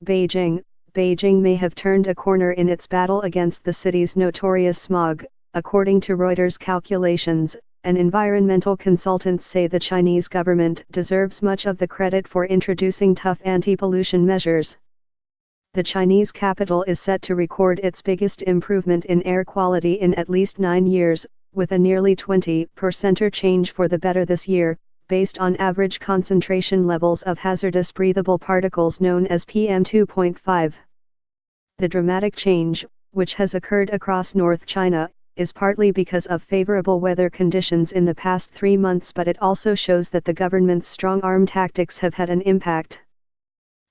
Beijing. Beijing may have turned a corner in its battle against the city's notorious smog, according to Reuters calculations, and environmental consultants say the Chinese government deserves much of the credit for introducing tough anti-pollution measures. The Chinese capital is set to record its biggest improvement in air quality in at least 9 years, with a nearly 20% change for the better this year, based on average concentration levels of hazardous breathable particles known as PM2.5. The dramatic change, which has occurred across North China, is partly because of favorable weather conditions in the past 3 months, but it also shows that the government's strong-arm tactics have had an impact.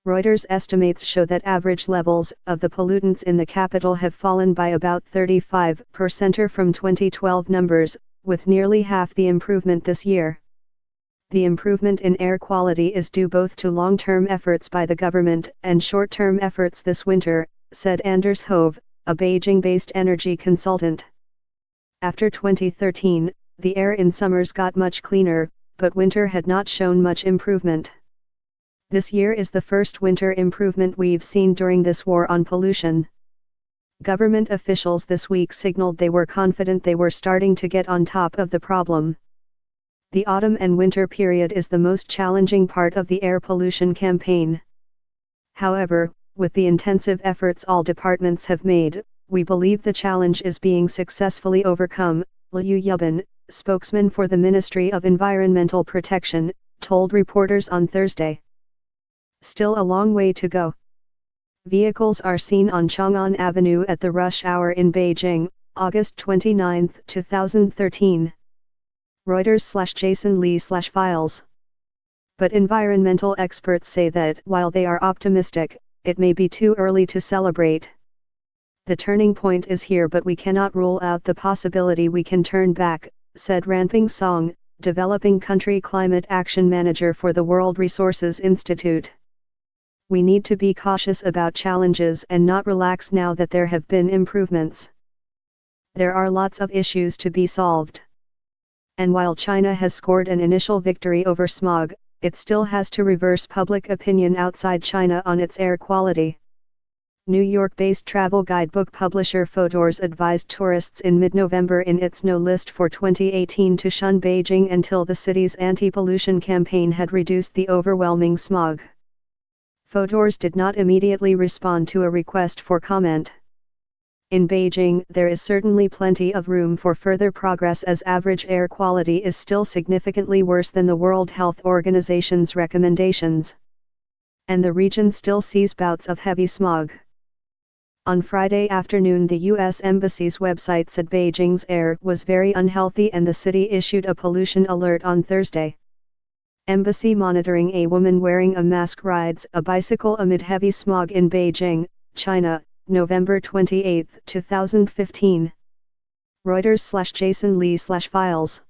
Reuters estimates show that average levels of the pollutants in the capital have fallen by about 35% from 2012 numbers, with nearly half the improvement this year. The improvement in air quality is due both to long-term efforts by the government and short-term efforts this winter, said Anders Hove, a Beijing-based energy consultant. After 2013, the air in summers got much cleaner, but winter had not shown much improvement. This year is the first winter improvement we've seen during this war on pollution. Government officials this week signaled they were confident they were starting to get on top of the problem. The autumn and winter period is the most challenging part of the air pollution campaign. However, with the intensive efforts all departments have made, we believe the challenge is being successfully overcome, Liu Yubin, spokesman for the Ministry of Environmental Protection, told reporters on Thursday. Still a long way to go. Vehicles are seen on Chang'an Avenue at the rush hour in Beijing, August 29, 2013. Reuters/Jason Lee/Files. But environmental experts say that while they are optimistic, it may be too early to celebrate. The turning point is here, but we cannot rule out the possibility we can turn back, said Ranping Song, Developing Country Climate Action Manager for the World Resources Institute. We need to be cautious about challenges and not relax now that there have been improvements. There are lots of issues to be solved. And while China has scored an initial victory over smog, it still has to reverse public opinion outside China on its air quality. New York-based travel guidebook publisher Photours advised tourists in mid-November in its No List for 2018 to shun Beijing until the city's anti-pollution campaign had reduced the overwhelming smog. Photours did not immediately respond to a request for comment. In Beijing, there is certainly plenty of room for further progress as average air quality is still significantly worse than the World Health Organization's recommendations. And the region still sees bouts of heavy smog. On Friday afternoon, the U.S. Embassy's website said Beijing's air was very unhealthy and the city issued a pollution alert on Thursday. Embassy monitoring: a woman wearing a mask rides a bicycle amid heavy smog in Beijing, China, November 28, 2015. Reuters/Jason Lee/Files.